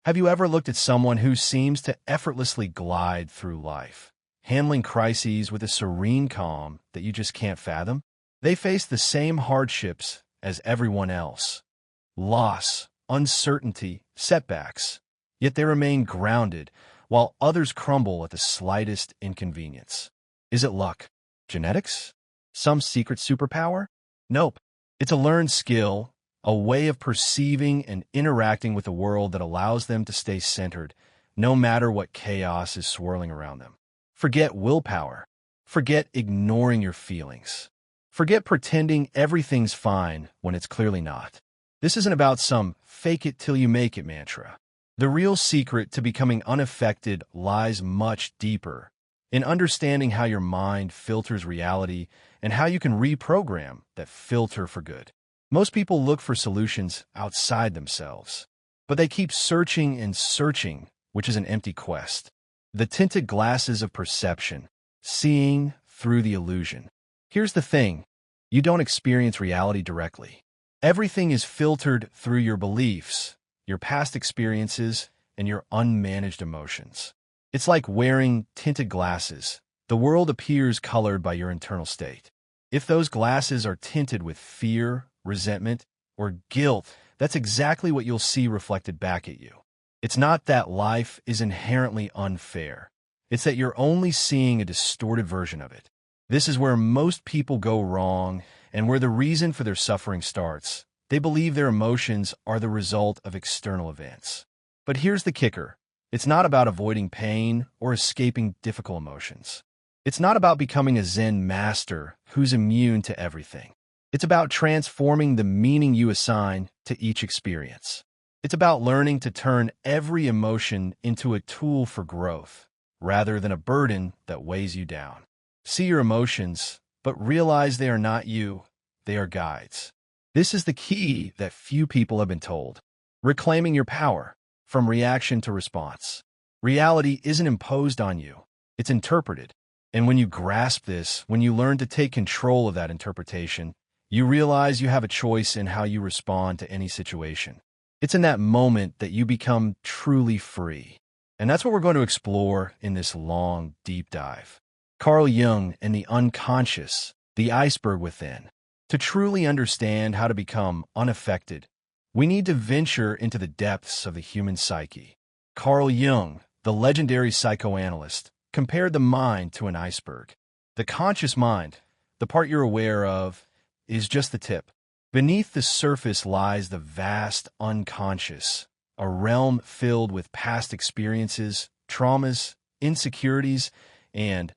Have you ever looked at someone who seems to effortlessly glide through life, handling crises with a serene calm that you just can't fathom? They face the same hardships as everyone else: loss, uncertainty, setbacks. Yet they remain grounded, while others crumble at the slightest inconvenience. Is it luck? Genetics? Some secret superpower? Nope. It's a learned skill, a way of perceiving and interacting with the world that allows them to stay centered, no matter what chaos is swirling around them. Forget willpower. Forget ignoring your feelings. Forget pretending everything's fine when it's clearly not. This isn't about some fake it till you make it mantra. The real secret to becoming unaffected lies much deeper in understanding how your mind filters reality and how you can reprogram that filter for good. Most people look for solutions outside themselves, but they keep searching and searching, which is an empty quest. The tinted glasses of perception, seeing through the illusion. Here's the thing: you don't experience reality directly. Everything is filtered through your beliefs, your past experiences, and your unmanaged emotions. It's like wearing tinted glasses. The world appears colored by your internal state. If those glasses are tinted with fear, resentment, or guilt, that's exactly what you'll see reflected back at you. It's not that life is inherently unfair. It's that you're only seeing a distorted version of it. This is where most people go wrong and where the reason for their suffering starts. They believe their emotions are the result of external events. But here's the kicker: it's not about avoiding pain or escaping difficult emotions. It's not about becoming a Zen master who's immune to everything. It's about transforming the meaning you assign to each experience. It's about learning to turn every emotion into a tool for growth, rather than a burden that weighs you down. See your emotions, but realize they are not you, they are guides. This is the key that few people have been told. Reclaiming your power, from reaction to response. Reality isn't imposed on you, it's interpreted. And when you grasp this, when you learn to take control of that interpretation, you realize you have a choice in how you respond to any situation. It's in that moment that you become truly free. And that's what we're going to explore in this long, deep dive. Carl Jung and the unconscious, the iceberg within. To truly understand how to become unaffected, we need to venture into the depths of the human psyche. Carl Jung, the legendary psychoanalyst, compared the mind to an iceberg. The conscious mind, the part you're aware of, is just the tip. Beneath the surface lies the vast unconscious, a realm filled with past experiences, traumas, insecurities, and,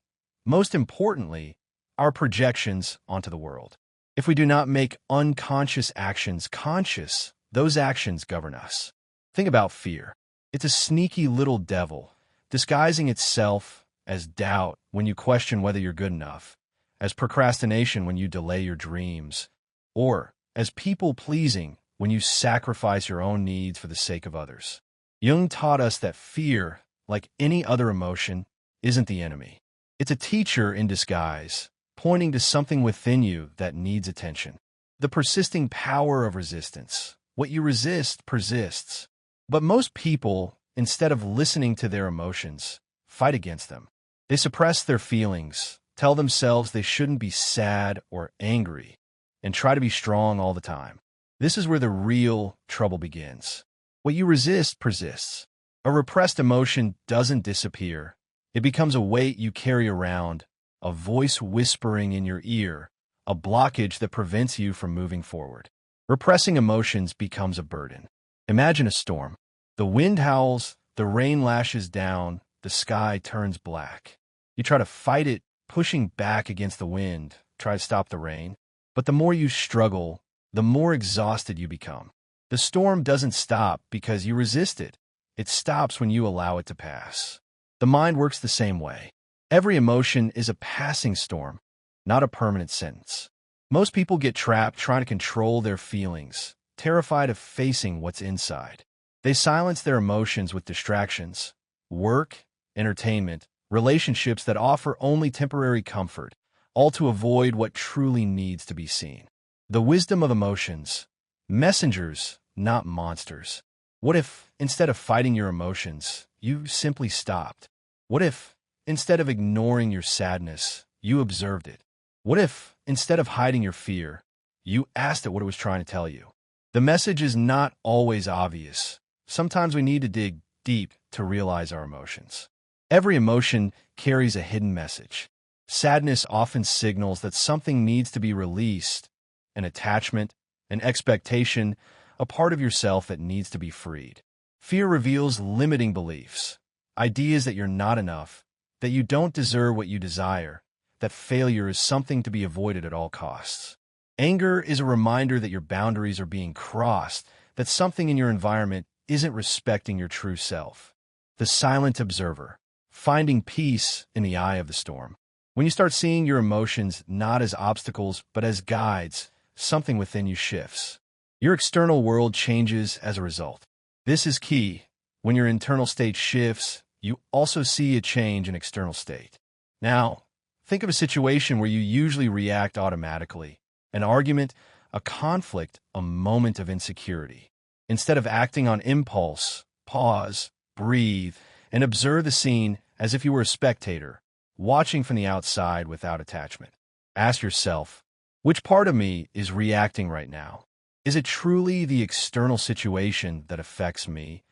most importantly, our projections onto the world. If we do not make unconscious actions conscious, those actions govern us. Think about fear. It's a sneaky little devil, disguising itself as doubt when you question whether you're good enough, as procrastination when you delay your dreams, or as people-pleasing when you sacrifice your own needs for the sake of others. Jung taught us that fear, like any other emotion, isn't the enemy. It's a teacher in disguise, pointing to something within you that needs attention. The persisting power of resistance. What you resist persists. But most people, instead of listening to their emotions, fight against them. They suppress their feelings, tell themselves they shouldn't be sad or angry, and try to be strong all the time. This is where the real trouble begins. What you resist persists. A repressed emotion doesn't disappear. It becomes a weight you carry around, a voice whispering in your ear, a blockage that prevents you from moving forward. Repressing emotions becomes a burden. Imagine a storm. The wind howls, the rain lashes down, the sky turns black. You try to fight it, pushing back against the wind, try to stop the rain. But the more you struggle, the more exhausted you become. The storm doesn't stop because you resist it. It stops when you allow it to pass. The mind works the same way. Every emotion is a passing storm, not a permanent sentence. Most people get trapped trying to control their feelings, terrified of facing what's inside. They silence their emotions with distractions, work, entertainment, relationships that offer only temporary comfort, all to avoid what truly needs to be seen. The wisdom of emotions. Messengers, not monsters. What if, instead of fighting your emotions, you simply stopped? What if, instead of ignoring your sadness, you observed it? What if, instead of hiding your fear, you asked it what it was trying to tell you? The message is not always obvious. Sometimes we need to dig deep to realize our emotions. Every emotion carries a hidden message. Sadness often signals that something needs to be released, an attachment, an expectation, a part of yourself that needs to be freed. Fear reveals limiting beliefs, ideas that you're not enough, that you don't deserve what you desire, that failure is something to be avoided at all costs. Anger is a reminder that your boundaries are being crossed, that something in your environment isn't respecting your true self. The silent observer, finding peace in the eye of the storm. When you start seeing your emotions not as obstacles but as guides, something within you shifts. Your external world changes as a result. This is key. When your internal state shifts, you also see a change in external state. Now, think of a situation where you usually react automatically. An argument, a conflict, a moment of insecurity. Instead of acting on impulse, pause, breathe, and observe the scene as if you were a spectator, watching from the outside without attachment. Ask yourself, which part of me is reacting right now? Is it truly the external situation that affects me?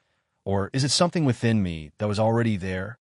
Or is it something within me that was already there?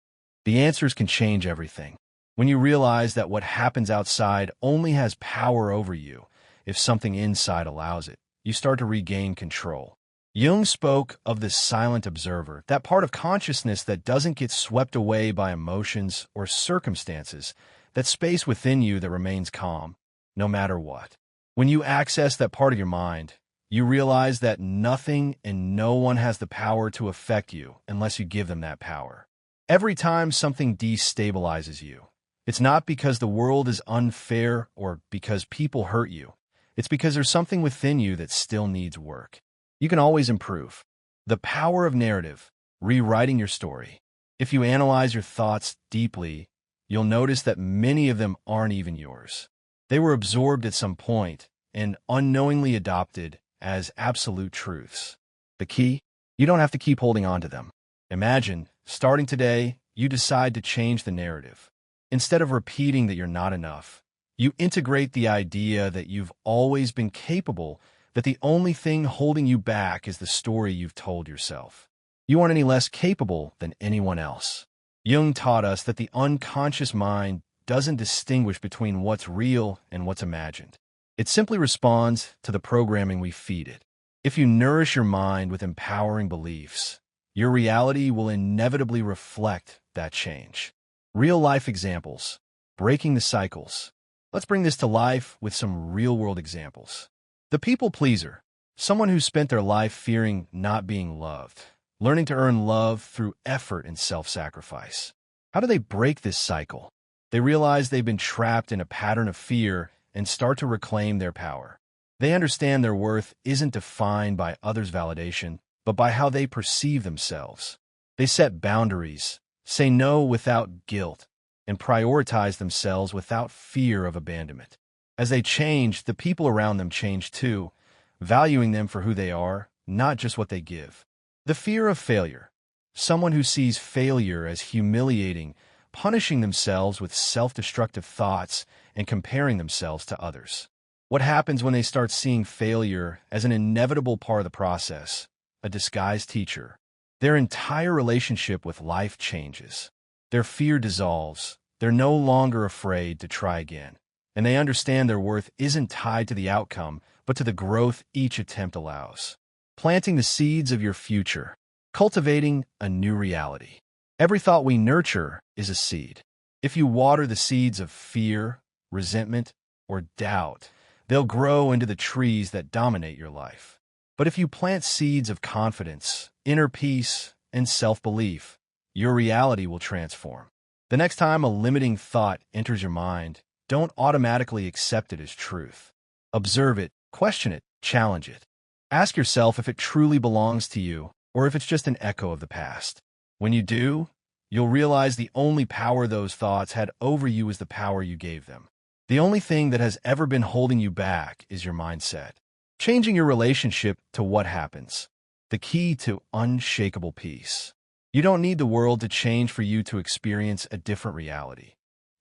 The answers can change everything. When you realize that what happens outside only has power over you, if something inside allows it, you start to regain control. Jung spoke of the silent observer, that part of consciousness that doesn't get swept away by emotions or circumstances, that space within you that remains calm, no matter what. When you access that part of your mind, you realize that nothing and no one has the power to affect you unless you give them that power. Every time something destabilizes you, it's not because the world is unfair or because people hurt you. It's because there's something within you that still needs work. You can always improve. The power of narrative, rewriting your story. If you analyze your thoughts deeply, you'll notice that many of them aren't even yours. They were absorbed at some point and unknowingly adopted as absolute truths. The key? You don't have to keep holding on to them. Imagine, starting today, you decide to change the narrative. Instead of repeating that you're not enough, you integrate the idea that you've always been capable, that the only thing holding you back is the story you've told yourself. You aren't any less capable than anyone else. Jung taught us that the unconscious mind doesn't distinguish between what's real and what's imagined. It simply responds to the programming we feed it. If you nourish your mind with empowering beliefs, your reality will inevitably reflect that change. Real-life examples, breaking the cycles. Let's bring this to life with some real-world examples. The people pleaser, someone who spent their life fearing not being loved, learning to earn love through effort and self-sacrifice. How do they break this cycle? They realize they've been trapped in a pattern of fear and start to reclaim their power. They understand their worth isn't defined by others' validation, but by how they perceive themselves. They set boundaries, say no without guilt, and prioritize themselves without fear of abandonment. As they change, the people around them change too, valuing them for who they are, not just what they give. The fear of failure. Someone who sees failure as humiliating, punishing themselves with self-destructive thoughts and comparing themselves to others. What happens when they start seeing failure as an inevitable part of the process, a disguised teacher? Their entire relationship with life changes. Their fear dissolves. They're no longer afraid to try again. And they understand their worth isn't tied to the outcome, but to the growth each attempt allows. Planting the seeds of your future. Cultivating a new reality. Every thought we nurture is a seed. If you water the seeds of fear, resentment, or doubt, they'll grow into the trees that dominate your life. But if you plant seeds of confidence, inner peace, and self-belief, your reality will transform. The next time a limiting thought enters your mind, don't automatically accept it as truth. Observe it, question it, challenge it. Ask yourself if it truly belongs to you or if it's just an echo of the past. When you do, you'll realize the only power those thoughts had over you is the power you gave them. The only thing that has ever been holding you back is your mindset. Changing your relationship to what happens. the key to unshakable peace. You don't need the world to change for you to experience a different reality.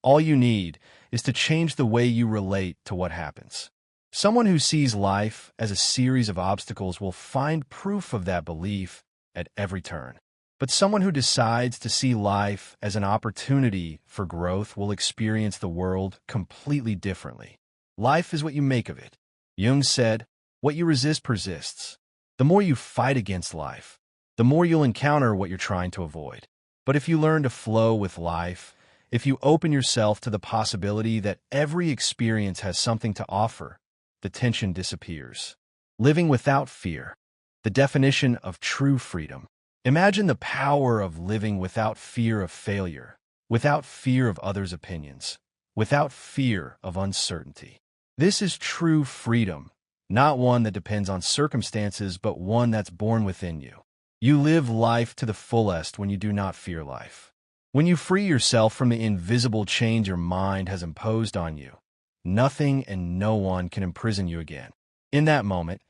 All you need is to change the way you relate to what happens. Someone who sees life as a series of obstacles will find proof of that belief at every turn. But someone who decides to see life as an opportunity for growth will experience the world completely differently. Life is what you make of it. Jung said, "What you resist persists." The more you fight against life, the more you'll encounter what you're trying to avoid. But if you learn to flow with life, if you open yourself to the possibility that every experience has something to offer, the tension disappears. Living without fear, the definition of true freedom. Imagine the power of living without fear of failure, without fear of others' opinions, without fear of uncertainty. This is true freedom, not one that depends on circumstances, but one that's born within you. You live life to the fullest when you do not fear life. When you free yourself from the invisible chains your mind has imposed on you, nothing and no one can imprison you again. In that moment,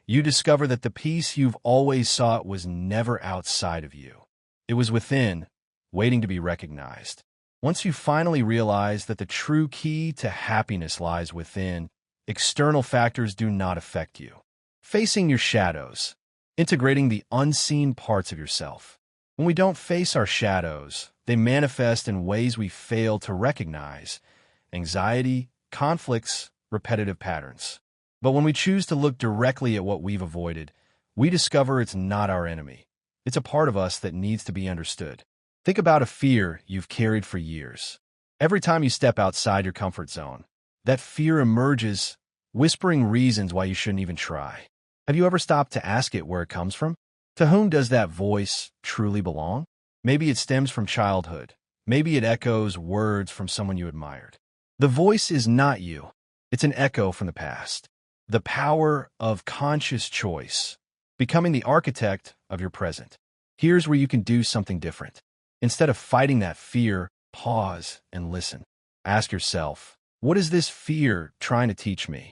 you discover that the peace you've always sought was never outside of you. It was within, waiting to be recognized. Once you finally realize that the true key to happiness lies within, external factors do not affect you. Facing your shadows, integrating the unseen parts of yourself. When we don't face our shadows, they manifest in ways we fail to recognize: anxiety, conflicts, repetitive patterns. But when we choose to look directly at what we've avoided, we discover it's not our enemy. It's a part of us that needs to be understood. Think about a fear you've carried for years. Every time you step outside your comfort zone, that fear emerges, whispering reasons why you shouldn't even try. Have you ever stopped to ask it where it comes from? To whom does that voice truly belong? Maybe it stems from childhood. Maybe it echoes words from someone you admired. The voice is not you. It's an echo from the past. The power of conscious choice, becoming the architect of your present. Here's where you can do something different. Instead of fighting that fear, pause and listen. Ask yourself, what is this fear trying to teach me?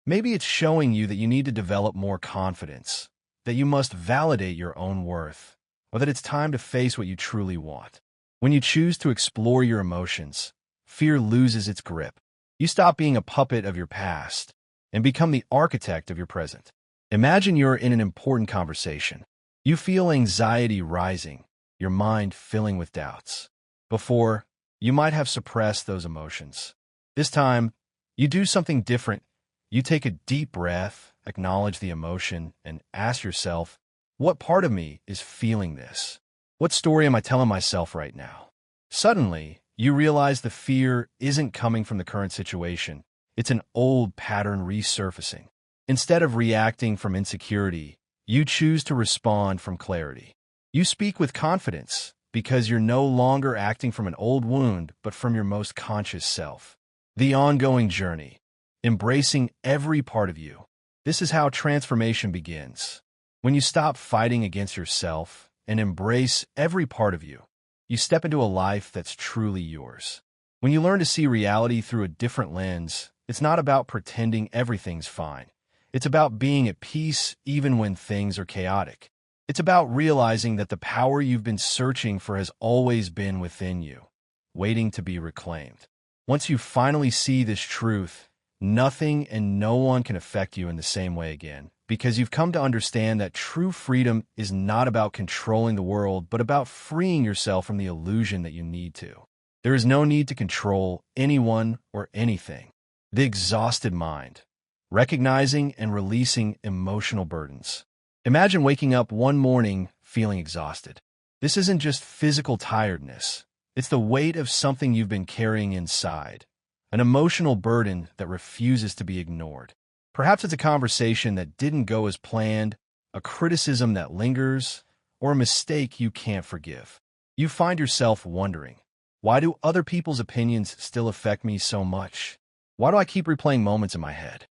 Maybe it's showing you that you need to develop more confidence, that you must validate your own worth, or that it's time to face what you truly want. When you choose to explore your emotions, fear loses its grip. You stop being a puppet of your past and become the architect of your present. Imagine you're in an important conversation. You feel anxiety rising, your mind filling with doubts. Before, you might have suppressed those emotions. This time, you do something different. You take a deep breath, acknowledge the emotion, and ask yourself, what part of me is feeling this? What story am I telling myself right now? Suddenly, you realize the fear isn't coming from the current situation. It's an old pattern resurfacing. Instead of reacting from insecurity, you choose to respond from clarity. You speak with confidence because you're no longer acting from an old wound, but from your most conscious self. The ongoing journey, embracing every part of you. This is how transformation begins. When you stop fighting against yourself and embrace every part of you, you step into a life that's truly yours. When you learn to see reality through a different lens, it's not about pretending everything's fine. It's about being at peace even when things are chaotic. It's about realizing that the power you've been searching for has always been within you, waiting to be reclaimed. Once you finally see this truth, nothing and no one can affect you in the same way again, because you've come to understand that true freedom is not about controlling the world, but about freeing yourself from the illusion that you need to. There is no need to control anyone or anything. The exhausted mind, recognizing and releasing emotional burdens. Imagine waking up one morning feeling exhausted. This isn't just physical tiredness. It's the weight of something you've been carrying inside, an emotional burden that refuses to be ignored. Perhaps it's a conversation that didn't go as planned, a criticism that lingers, or a mistake you can't forgive. You find yourself wondering, why do other people's opinions still affect me so much? Why do I keep replaying moments in my head?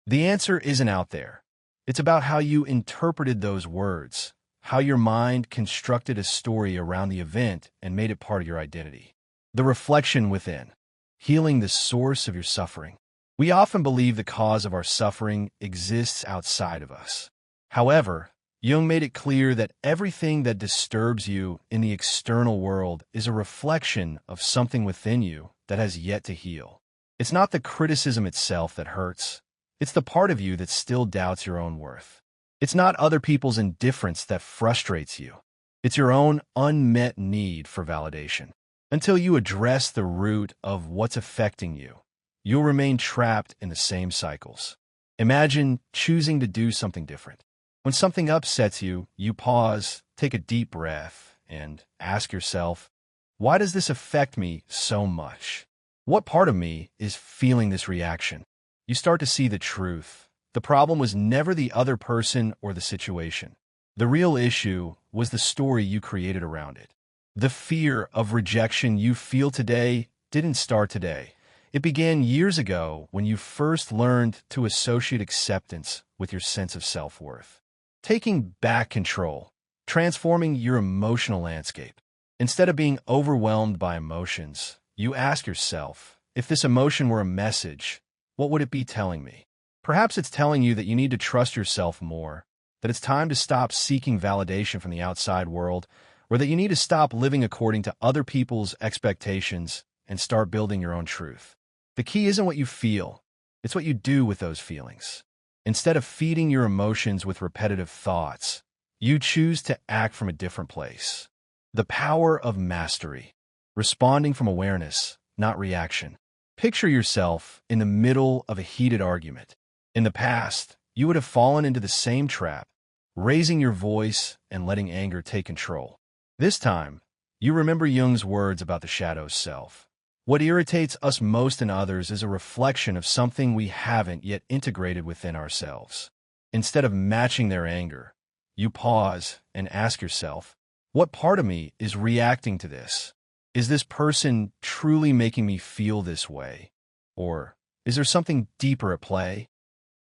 The answer isn't out there. It's about how you interpreted those words, how your mind constructed a story around the event and made it part of your identity. The reflection within, healing the source of your suffering. We often believe the cause of our suffering exists outside of us. However, Jung made it clear that everything that disturbs you in the external world is a reflection of something within you that has yet to heal. It's not the criticism itself that hurts. It's the part of you that still doubts your own worth. It's not other people's indifference that frustrates you. It's your own unmet need for validation. Until you address the root of what's affecting you, you'll remain trapped in the same cycles. Imagine choosing to do something different. When something upsets you, you pause, take a deep breath, and ask yourself, why does this affect me so much? What part of me is feeling this reaction? You start to see the truth. The problem was never the other person or the situation. The real issue was the story you created around it. The fear of rejection you feel today didn't start today. It began years ago when you first learned to associate acceptance with your sense of self-worth. Taking back control, transforming your emotional landscape. Instead of being overwhelmed by emotions, you ask yourself, if this emotion were a message, what would it be telling me? Perhaps it's telling you that you need to trust yourself more, that it's time to stop seeking validation from the outside world, or that you need to stop living according to other people's expectations and start building your own truth. The key isn't what you feel, it's what you do with those feelings. Instead of feeding your emotions with repetitive thoughts, you choose to act from a different place. The power of mastery. Responding from awareness, not reaction. Picture yourself in the middle of a heated argument. In the past, you would have fallen into the same trap, raising your voice and letting anger take control. This time, you remember Jung's words about the shadow self. What irritates us most in others is a reflection of something we haven't yet integrated within ourselves. Instead of matching their anger, you pause and ask yourself, what part of me is reacting to this? Is this person truly making me feel this way? Or is there something deeper at play?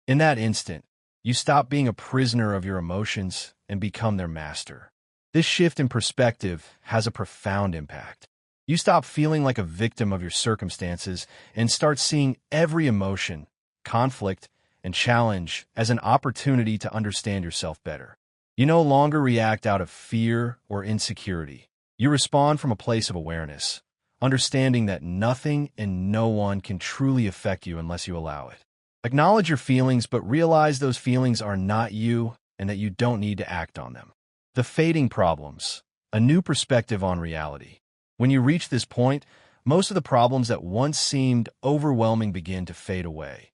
In that instant, you stop being a prisoner of your emotions and become their master. This shift in perspective has a profound impact. You stop feeling like a victim of your circumstances and start seeing every emotion, conflict, and challenge as an opportunity to understand yourself better. You no longer react out of fear or insecurity. You respond from a place of awareness, understanding that nothing and no one can truly affect you unless you allow it. Acknowledge your feelings, but realize those feelings are not you and that you don't need to act on them. The fading problems, a new perspective on reality. When you reach this point, most of the problems that once seemed overwhelming begin to fade away.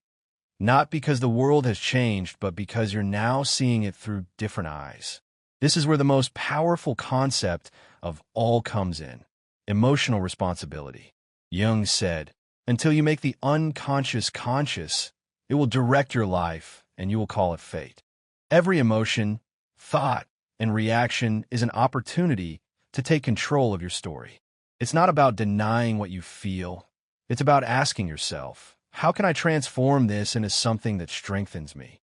Not because the world has changed, but because you're now seeing it through different eyes. This is where the most powerful concept of all comes in: emotional responsibility. Jung said, until you make the unconscious conscious, it will direct your life and you will call it fate. Every emotion, thought, and reaction is an opportunity to take control of your story. It's not about denying what you feel. It's about asking yourself, how can I transform this into something that strengthens me?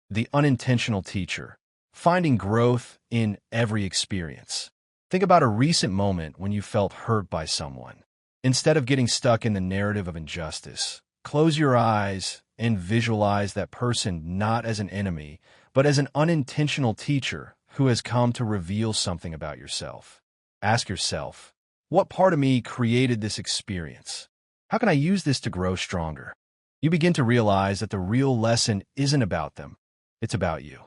The unintentional teacher. Finding growth in every experience. Think about a recent moment when you felt hurt by someone. Instead of getting stuck in the narrative of injustice, close your eyes and visualize that person not as an enemy, but as an unintentional teacher who has come to reveal something about yourself. Ask yourself, what part of me created this experience? How can I use this to grow stronger? You begin to realize that the real lesson isn't about them, it's about you.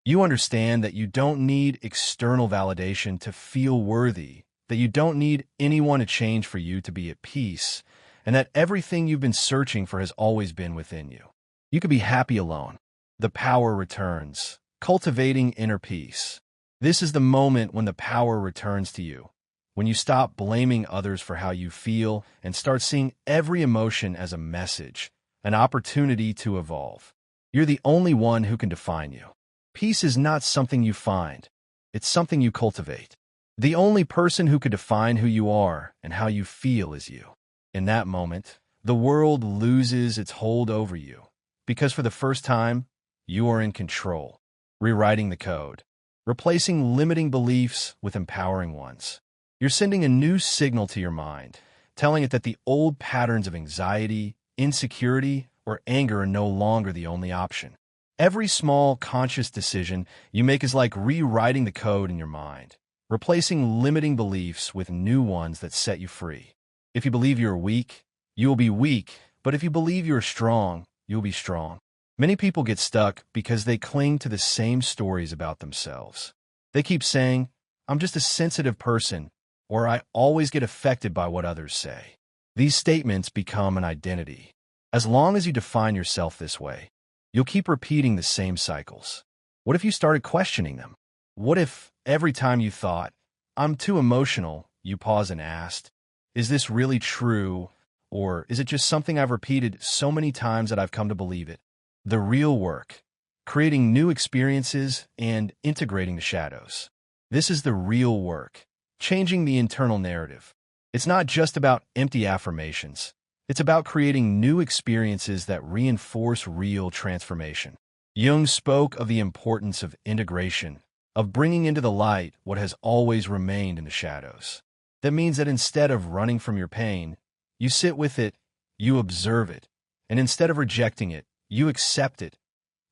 You understand that you don't need external validation to feel worthy, that you don't need anyone to change for you to be at peace, and that everything you've been searching for has always been within you. You could be happy alone. The power returns, cultivating inner peace. This is the moment when the power returns to you, when you stop blaming others for how you feel and start seeing every emotion as a message, an opportunity to evolve. You're the only one who can define you. Peace is not something you find, it's something you cultivate. The only person who could define who you are and how you feel is you. In that moment, the world loses its hold over you, because for the first time, you are in control, rewriting the code, replacing limiting beliefs with empowering ones. You're sending a new signal to your mind, telling it that the old patterns of anxiety, insecurity, or anger are no longer the only option. Every small, conscious decision you make is like rewriting the code in your mind, replacing limiting beliefs with new ones that set you free. If you believe you're weak, you will be weak, but if you believe you're strong, you'll be strong. Many people get stuck because they cling to the same stories about themselves. They keep saying, "I'm just a sensitive person," or "I always get affected by what others say." These statements become an identity. As long as you define yourself this way, you'll keep repeating the same cycles. What if you started questioning them? What if every time you thought, "I'm too emotional," you paused and asked, "Is this really true? Or is it just something I've repeated so many times that I've come to believe it?" The real work, creating new experiences and integrating the shadows. This is the real work, changing the internal narrative. It's not just about empty affirmations. It's about creating new experiences that reinforce real transformation. Jung spoke of the importance of integration, of bringing into the light what has always remained in the shadows. That means that instead of running from your pain, you sit with it, you observe it, and instead of rejecting it, you accept it,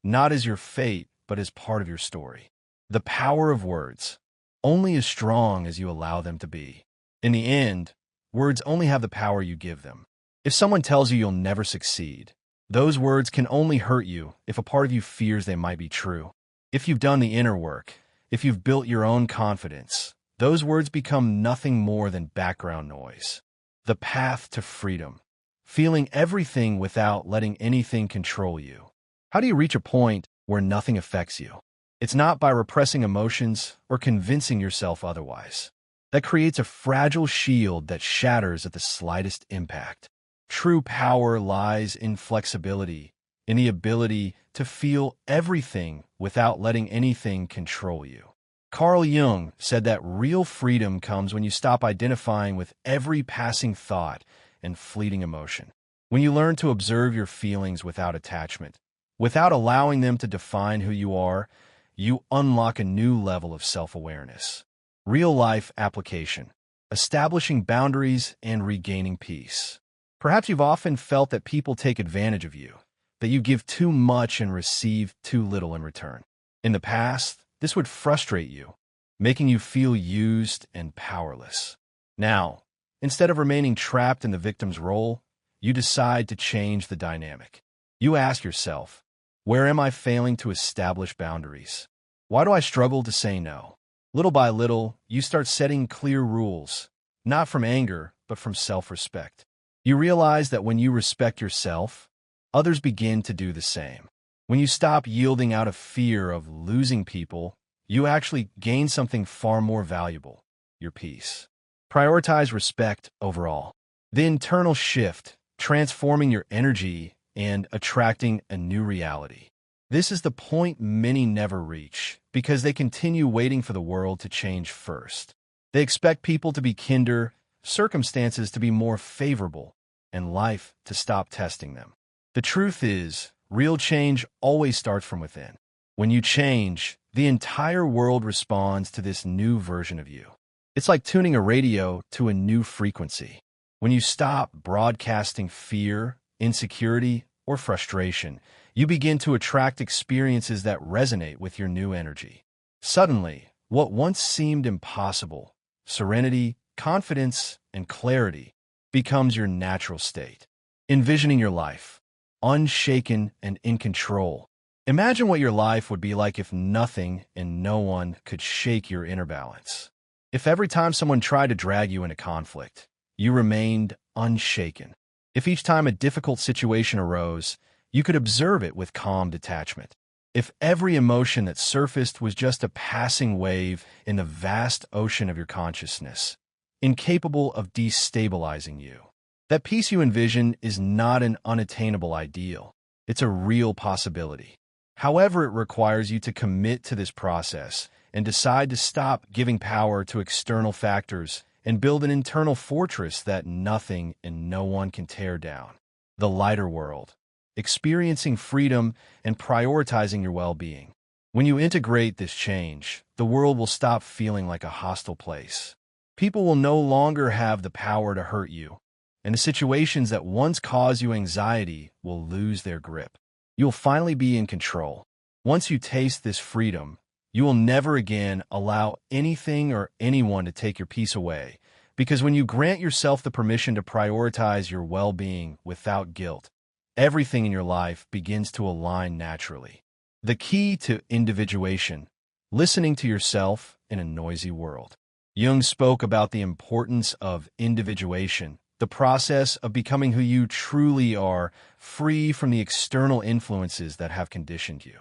not as your fate, but as part of your story. The power of words, only as strong as you allow them to be. In the end, words only have the power you give them. If someone tells you you'll never succeed, those words can only hurt you if a part of you fears they might be true. If you've done the inner work, if you've built your own confidence, those words become nothing more than background noise. The path to freedom. Feeling everything without letting anything control you. How do you reach a point where nothing affects you? It's not by repressing emotions or convincing yourself otherwise. That creates a fragile shield that shatters at the slightest impact. True power lies in flexibility, in the ability to feel everything without letting anything control you. Carl Jung said that real freedom comes when you stop identifying with every passing thought and fleeting emotion. When you learn to observe your feelings without attachment, without allowing them to define who you are, you unlock a new level of self-awareness. Real-life application. Establishing boundaries and regaining peace. Perhaps you've often felt that people take advantage of you, that you give too much and receive too little in return. In the past, this would frustrate you, making you feel used and powerless. Now, instead of remaining trapped in the victim's role, you decide to change the dynamic. You ask yourself, where am I failing to establish boundaries? Why do I struggle to say no? Little by little, you start setting clear rules, not from anger, but from self-respect. You realize that when you respect yourself, others begin to do the same. When you stop yielding out of fear of losing people, you actually gain something far more valuable, your peace. Prioritize respect overall. The internal shift, transforming your energy and attracting a new reality. This is the point many never reach because they continue waiting for the world to change first. They expect people to be kinder, circumstances to be more favorable, and life to stop testing them. The truth is, real change always starts from within. When you change, the entire world responds to this new version of you. It's like tuning a radio to a new frequency. When you stop broadcasting fear, insecurity, or frustration, you begin to attract experiences that resonate with your new energy. Suddenly, what once seemed impossible, serenity, confidence, and clarity, becomes your natural state. Envisioning your life, unshaken and in control. Imagine what your life would be like if nothing and no one could shake your inner balance. If every time someone tried to drag you into conflict, you remained unshaken. If each time a difficult situation arose, you could observe it with calm detachment. If every emotion that surfaced was just a passing wave in the vast ocean of your consciousness, incapable of destabilizing you. That peace you envision is not an unattainable ideal. It's a real possibility. However, it requires you to commit to this process and decide to stop giving power to external factors and build an internal fortress that nothing and no one can tear down. The lighter world. Experiencing freedom and prioritizing your well-being. When you integrate this change, the world will stop feeling like a hostile place. People will no longer have the power to hurt you, and the situations that once caused you anxiety will lose their grip. You'll finally be in control. Once you taste this freedom, you will never again allow anything or anyone to take your peace away, because when you grant yourself the permission to prioritize your well-being without guilt, everything in your life begins to align naturally. The key to individuation: listening to yourself in a noisy world. Jung spoke about the importance of individuation, the process of becoming who you truly are, free from the external influences that have conditioned you.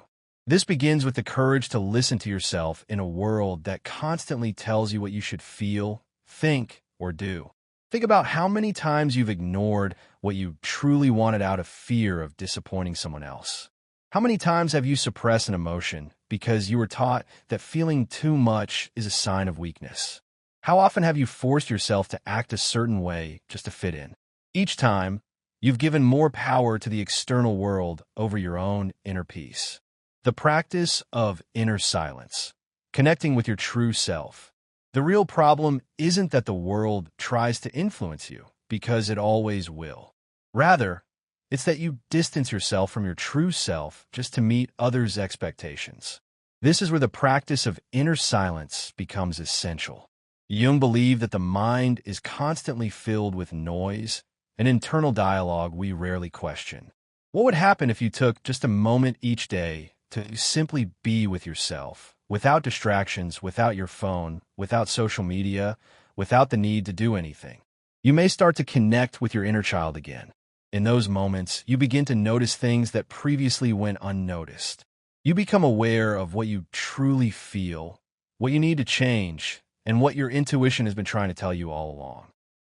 This begins with the courage to listen to yourself in a world that constantly tells you what you should feel, think, or do. Think about how many times you've ignored what you truly wanted out of fear of disappointing someone else. How many times have you suppressed an emotion because you were taught that feeling too much is a sign of weakness? How often have you forced yourself to act a certain way just to fit in? Each time, you've given more power to the external world over your own inner peace. The practice of inner silence, connecting with your true self. The real problem isn't that the world tries to influence you, because it always will. Rather, it's that you distance yourself from your true self just to meet others' expectations. This is where the practice of inner silence becomes essential. Jung believed that the mind is constantly filled with noise, an internal dialogue we rarely question. What would happen if you took just a moment each day to simply be with yourself, without distractions, without your phone, without social media, without the need to do anything? You may start to connect with your inner child again. In those moments, you begin to notice things that previously went unnoticed. You become aware of what you truly feel, what you need to change, and what your intuition has been trying to tell you all along.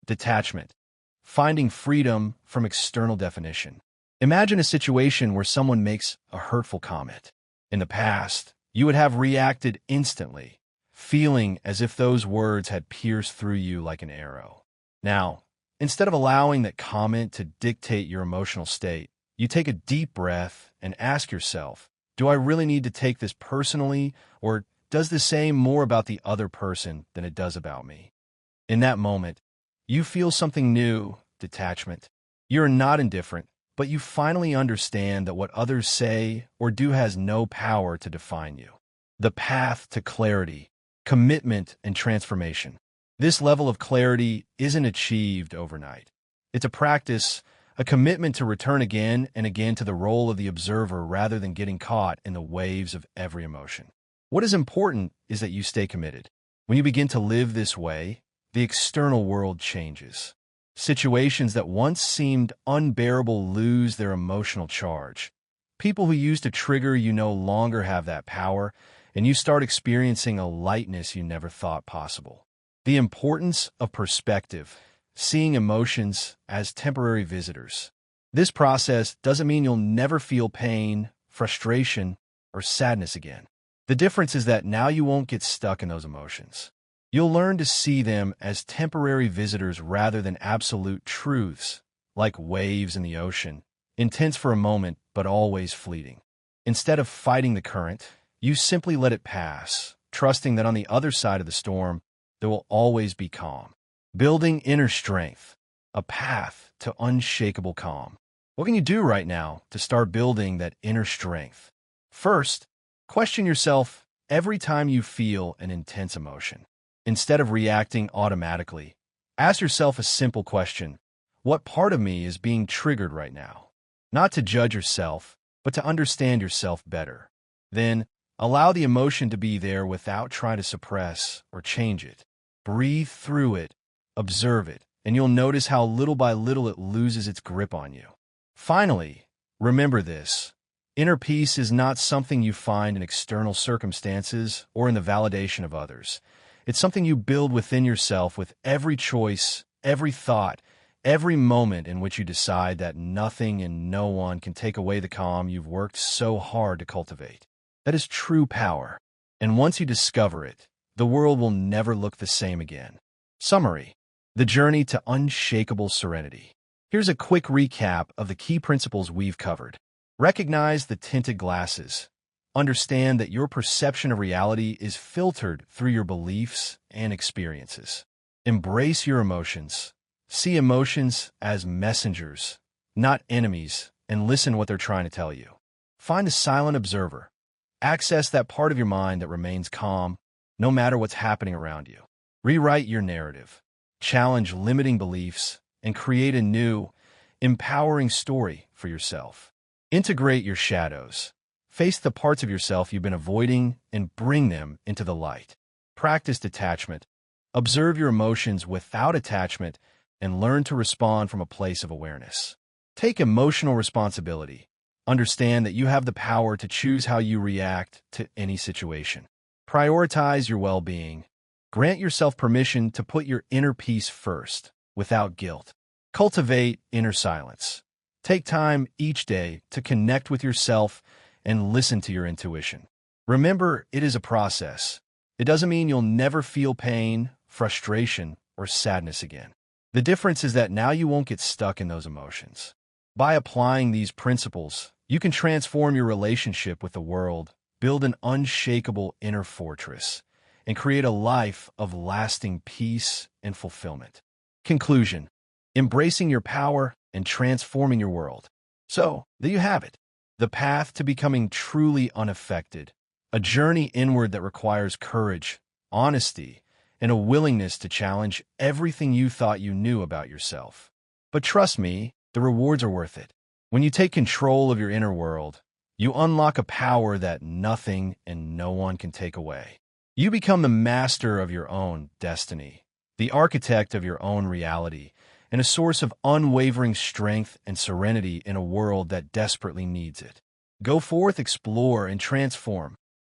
Detachment. Finding freedom from external definition. Imagine a situation where someone makes a hurtful comment. In the past, you would have reacted instantly, feeling as if those words had pierced through you like an arrow. Now, instead of allowing that comment to dictate your emotional state, you take a deep breath and ask yourself, do I really need to take this personally, or does this say more about the other person than it does about me? In that moment, you feel something new: detachment. You're not indifferent, but you finally understand that what others say or do has no power to define you. The path to clarity, commitment, and transformation. This level of clarity isn't achieved overnight. It's a practice, a commitment to return again and again to the role of the observer rather than getting caught in the waves of every emotion. What is important is that you stay committed. When you begin to live this way, the external world changes. Situations that once seemed unbearable lose their emotional charge. People who used to trigger you no longer have that power, and you start experiencing a lightness you never thought possible. The importance of perspective, seeing emotions as temporary visitors. This process doesn't mean you'll never feel pain, frustration, or sadness again. The difference is that now you won't get stuck in those emotions. You'll learn to see them as temporary visitors rather than absolute truths, like waves in the ocean, intense for a moment but always fleeting. Instead of fighting the current, you simply let it pass, trusting that on the other side of the storm, there will always be calm. Building inner strength, a path to unshakable calm. What can you do right now to start building that inner strength? First, question yourself every time you feel an intense emotion. Instead of reacting automatically, ask yourself a simple question: what part of me is being triggered right now? Not to judge yourself, but to understand yourself better. Then, allow the emotion to be there without trying to suppress or change it. Breathe through it, observe it, and you'll notice how little by little it loses its grip on you. Finally, remember this: inner peace is not something you find in external circumstances or in the validation of others. It's something you build within yourself with every choice, every thought, every moment in which you decide that nothing and no one can take away the calm you've worked so hard to cultivate. That is true power. And once you discover it, the world will never look the same again. Summary: the journey to unshakable serenity. Here's a quick recap of the key principles we've covered. Recognize the tinted glasses. Understand that your perception of reality is filtered through your beliefs and experiences. Embrace your emotions. See emotions as messengers, not enemies, and listen what they're trying to tell you. Find a silent observer. Access that part of your mind that remains calm, no matter what's happening around you. Rewrite your narrative. Challenge limiting beliefs and create a new, empowering story for yourself. Integrate your shadows. Face the parts of yourself you've been avoiding and bring them into the light. Practice detachment. Observe your emotions without attachment and learn to respond from a place of awareness. Take emotional responsibility. Understand that you have the power to choose how you react to any situation. Prioritize your well-being. Grant yourself permission to put your inner peace first, without guilt. Cultivate inner silence. Take time each day to connect with yourself and listen to your intuition. Remember, it is a process. It doesn't mean you'll never feel pain, frustration, or sadness again. The difference is that now you won't get stuck in those emotions. By applying these principles, you can transform your relationship with the world, build an unshakable inner fortress, and create a life of lasting peace and fulfillment. Conclusion: embracing your power and transforming your world. So, there you have it. The path to becoming truly unaffected. A journey inward that requires courage, honesty, and a willingness to challenge everything you thought you knew about yourself. But trust me, the rewards are worth it. When you take control of your inner world, you unlock a power that nothing and no one can take away. You become the master of your own destiny, the architect of your own reality, and a source of unwavering strength and serenity in a world that desperately needs it. Go forth, explore, and transform.